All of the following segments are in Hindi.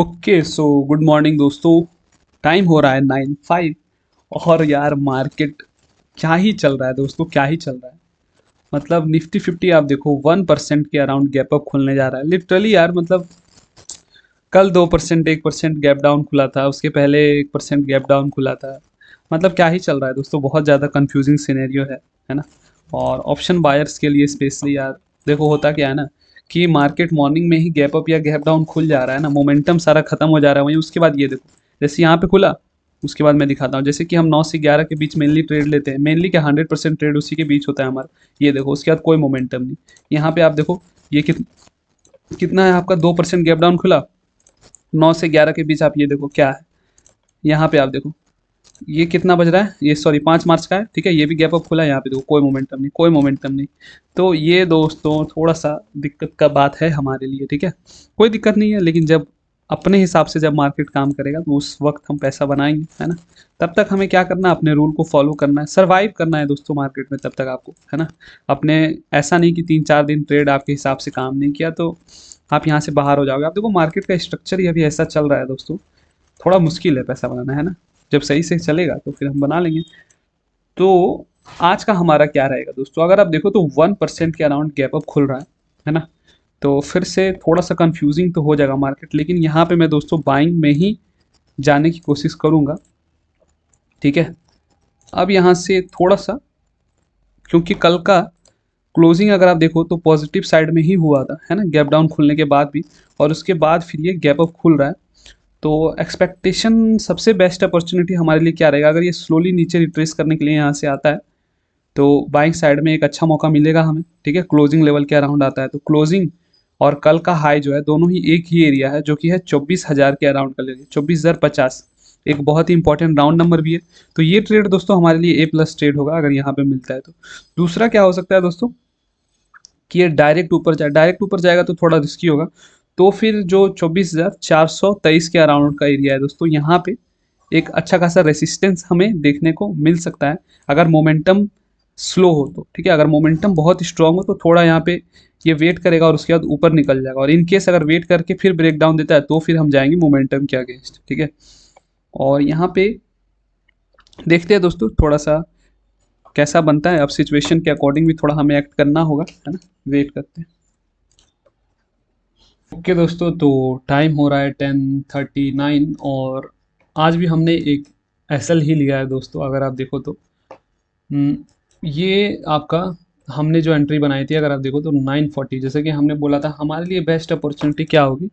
ओके सो गुड मॉर्निंग दोस्तों। टाइम हो रहा है 9:05। और यार मार्केट क्या ही चल रहा है दोस्तों, क्या ही चल रहा है। मतलब निफ्टी फिफ्टी आप देखो 1% के अराउंड गैप अप खुलने जा रहा है लिटरली यार। मतलब कल 2%, 1% गैप डाउन खुला था, उसके पहले 1% गैप डाउन खुला था। मतलब क्या ही चल रहा है दोस्तों, बहुत ज़्यादा कंफ्यूजिंग सिनेरियो है ना। और ऑप्शन बायर्स के लिए स्पेशली यार, देखो होता क्या है ना कि मार्केट मॉर्निंग में ही गैप अप या गैप डाउन खुल जा रहा है ना, मोमेंटम सारा खत्म हो जा रहा है वहीं। उसके बाद ये देखो, जैसे यहाँ पे खुला, उसके बाद मैं दिखाता हूँ। जैसे कि हम 9 से 11 के बीच मेनली ट्रेड लेते हैं, मेनली क्या 100% ट्रेड उसी के बीच होता है हमारा। ये देखो उसके बाद कोई मोमेंटम नहीं। यहाँ पे आप देखो ये कितना है आपका, 2% गैप डाउन खुला 9 से 11 के बीच। आप ये देखो क्या है, यहाँ पे आप देखो ये कितना बज रहा है, ये सॉरी 5 मार्च का है, ठीक है। ये भी गैप अप खुला है, यहाँ पे देखो कोई मोमेंटम नहीं, कोई मोमेंटम नहीं। तो ये दोस्तों थोड़ा सा दिक्कत का बात है हमारे लिए, ठीक है। कोई दिक्कत नहीं है, लेकिन जब अपने हिसाब से जब मार्केट काम करेगा तो उस वक्त हम पैसा बनाएंगे, है ना। तब तक हमें क्या करना है, अपने रूल को फॉलो करना है, सर्वाइव करना है दोस्तों मार्केट में तब तक आपको, है ना। अपने ऐसा नहीं कि 3-4 दिन ट्रेड आपके हिसाब से काम नहीं किया तो आप यहाँ से बाहर हो जाओगे। आप देखो मार्केट का स्ट्रक्चर ही अभी ऐसा चल रहा है दोस्तों, थोड़ा मुश्किल है पैसा बनाना, है ना। जब सही से चलेगा तो फिर हम बना लेंगे। तो आज का हमारा क्या रहेगा दोस्तों, अगर आप देखो तो 1% के अराउंड गैप अप खुल रहा है ना। तो फिर से थोड़ा सा कंफ्यूजिंग तो हो जाएगा मार्केट, लेकिन यहाँ पे मैं दोस्तों बाइंग में ही जाने की कोशिश करूंगा, ठीक है। अब यहाँ से थोड़ा सा, क्योंकि कल का क्लोजिंग अगर आप देखो तो पॉजिटिव साइड में ही हुआ था, है ना, गैप डाउन खुलने के बाद भी। और उसके बाद फिर ये गैप अप खुल रहा है। तो एक्सपेक्टेशन सबसे बेस्ट अपॉर्चुनिटी हमारे लिए क्या रहेगा, अगर ये स्लोली नीचे रिट्रेस करने के लिए यहाँ से आता है तो बाइंग साइड में एक अच्छा मौका मिलेगा हमें, ठीक है। क्लोजिंग लेवल के अराउंड आता है तो क्लोजिंग और कल का हाई जो है दोनों ही एक ही एरिया है, जो कि है 24,000 के अराउंड का लेंगे, 24,050। एक बहुत ही इंपॉर्टेंट राउंड नंबर भी है। तो ये ट्रेड दोस्तों हमारे लिए A+ ट्रेड होगा अगर यहाँ पे मिलता है तो। दूसरा क्या हो सकता है दोस्तों कि ये डायरेक्ट ऊपर जाए, डायरेक्ट ऊपर जाएगा तो थोड़ा रिस्की होगा। तो फिर जो 24,423 के अराउंड का एरिया है दोस्तों, यहाँ पे एक अच्छा खासा रेसिस्टेंस हमें देखने को मिल सकता है अगर मोमेंटम स्लो हो तो, ठीक है। अगर मोमेंटम बहुत स्ट्रांग हो तो थोड़ा यहाँ पे ये वेट करेगा और उसके बाद ऊपर निकल जाएगा। और इन केस अगर वेट करके फिर ब्रेक डाउन देता है तो फिर हम जाएंगे मोमेंटम के अगेंस्ट, ठीक है। और यहाँ पे देखते हैं दोस्तों थोड़ा सा कैसा बनता है। अब सिचुएशन के अकॉर्डिंग भी थोड़ा हमें एक्ट करना होगा, है ना। वेट करते हैं। ओके दोस्तों, तो टाइम हो रहा है 10:39 और आज भी हमने एक एसएल ही लिया है दोस्तों। अगर आप देखो तो हम्म, ये आपका हमने जो एंट्री बनाई थी, अगर आप देखो तो 940, जैसे कि हमने बोला था हमारे लिए बेस्ट अपॉर्चुनिटी क्या होगी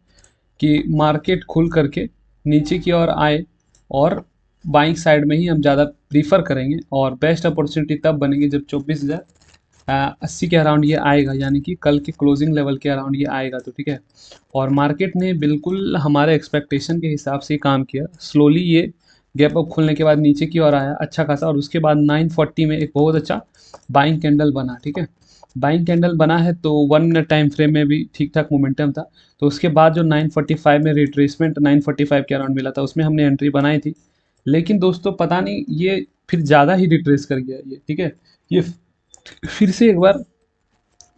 कि मार्केट खुल करके नीचे की ओर आए और बाइंग साइड में ही हम ज़्यादा प्रीफर करेंगे। और बेस्ट अपॉर्चुनिटी तब बनेगी जब 24,080 के अराउंड ये आएगा, यानी कि कल के क्लोजिंग लेवल के अराउंड ये आएगा तो, ठीक है। और मार्केट ने बिल्कुल हमारे एक्सपेक्टेशन के हिसाब से काम किया। स्लोली ये गैप अप खुलने के बाद नीचे की ओर आया अच्छा खासा, और उसके बाद 940 में एक बहुत अच्छा बाइंग कैंडल बना, ठीक है। बाइंग कैंडल बना है तो 1 मिनट टाइम फ्रेम में भी ठीक ठाक मोमेंटम था। तो उसके बाद जो 945 में रिट्रेसमेंट 945 के अराउंड मिला था, उसमें हमने एंट्री बनाई थी। लेकिन दोस्तों पता नहीं ये फिर ज़्यादा ही रिट्रेस कर गया ये, ठीक है। ये फिर से एक बार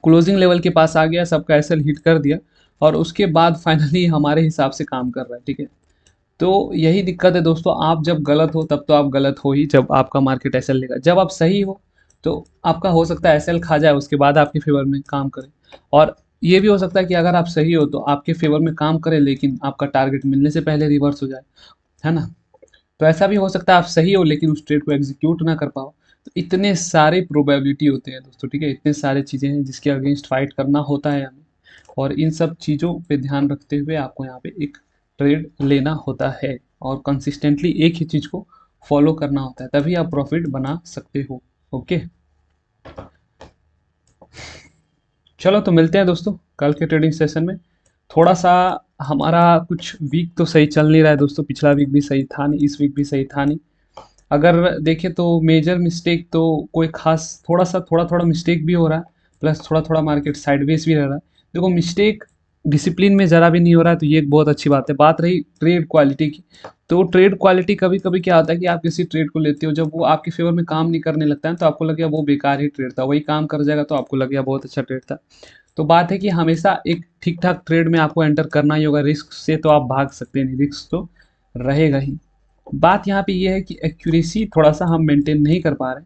क्लोजिंग लेवल के पास आ गया, सबका एसएल हिट कर दिया और उसके बाद फाइनली हमारे हिसाब से काम कर रहा है, ठीक है। तो यही दिक्कत है दोस्तों, आप जब गलत हो तब तो आप गलत हो ही, जब आपका मार्केट एसएल लेगा। जब आप सही हो तो आपका हो सकता है एसएल खा जाए, उसके बाद आपके फेवर में काम करे। और ये भी हो सकता है कि अगर आप सही हो तो आपके फेवर में काम करे लेकिन आपका टारगेट मिलने से पहले रिवर्स हो जाए, है ना। तो ऐसा भी हो सकता है आप सही हो लेकिन उस ट्रेड को एग्जीक्यूट ना कर पाओ। तो इतने सारे प्रोबेबिलिटी होते हैं दोस्तों, ठीक है। इतने सारे चीज़ें हैं जिसके अगेंस्ट फाइट करना होता है हमें। और इन सब चीज़ों पे ध्यान रखते हुए आपको यहाँ पे एक ट्रेड लेना होता है और कंसिस्टेंटली एक ही चीज़ को फॉलो करना होता है, तभी आप प्रॉफिट बना सकते हो। ओके, चलो तो मिलते हैं दोस्तों कल के ट्रेडिंग सेशन में। थोड़ा सा हमारा कुछ वीक तो सही चल नहीं रहा है दोस्तों, पिछला वीक भी सही था नहीं, इस वीक भी सही था नहीं। अगर देखें तो मेजर मिस्टेक तो कोई खास, थोड़ा थोड़ा मिस्टेक भी हो रहा है, प्लस थोड़ा थोड़ा मार्केट साइडवेज भी रह रहा है। देखो मिस्टेक डिसिप्लिन में ज़रा भी नहीं हो रहा है तो ये एक बहुत अच्छी बात है। बात रही ट्रेड क्वालिटी की, तो ट्रेड क्वालिटी कभी कभी क्या होता है कि आप किसी ट्रेड को लेते हो, जब वो आपके फेवर में काम नहीं करने लगता है तो आपको लगेगा वो बेकार ही ट्रेड था, वही काम कर जाएगा तो आपको लगेगा बहुत अच्छा ट्रेड था। तो बात है कि हमेशा एक ठीक ठाक ट्रेड में आपको एंटर करना ही होगा। रिस्क से तो आप भाग सकते नहीं, रिस्क तो रहेगा ही। बात यहाँ पे ये है कि एक्यूरेसी थोड़ा सा हम मेंटेन नहीं कर पा रहे,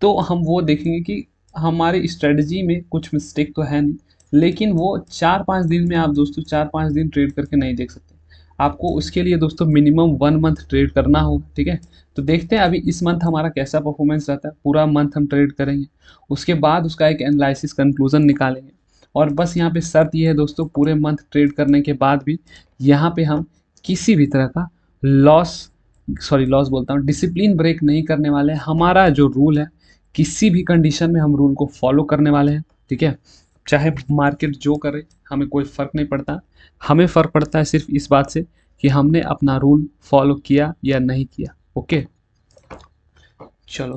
तो हम वो देखेंगे कि हमारी स्ट्रेटजी में कुछ मिस्टेक तो है नहीं, लेकिन वो 4-5 दिन में आप दोस्तों 4-5 दिन ट्रेड करके नहीं देख सकते। आपको उसके लिए दोस्तों मिनिमम 1 मंथ ट्रेड करना होगा, ठीक है। तो देखते हैं अभी इस मंथ हमारा कैसा परफॉर्मेंस रहता है। पूरा मंथ हम ट्रेड करेंगे, उसके बाद उसका एक एनालिसिस कंक्लूजन निकालेंगे। और बस यहाँ पे शर्त ये है दोस्तों, पूरे मंथ ट्रेड करने के बाद भी यहाँ पे हम किसी भी तरह का लॉस बोलता हूँ, डिसिप्लिन ब्रेक नहीं करने वाले हैं। हमारा जो रूल है, किसी भी कंडीशन में हम रूल को फॉलो करने वाले हैं, ठीक है। चाहे मार्केट जो करे, हमें कोई फ़र्क नहीं पड़ता। हमें फ़र्क पड़ता है सिर्फ इस बात से कि हमने अपना रूल फॉलो किया या नहीं किया। ओके, चलो।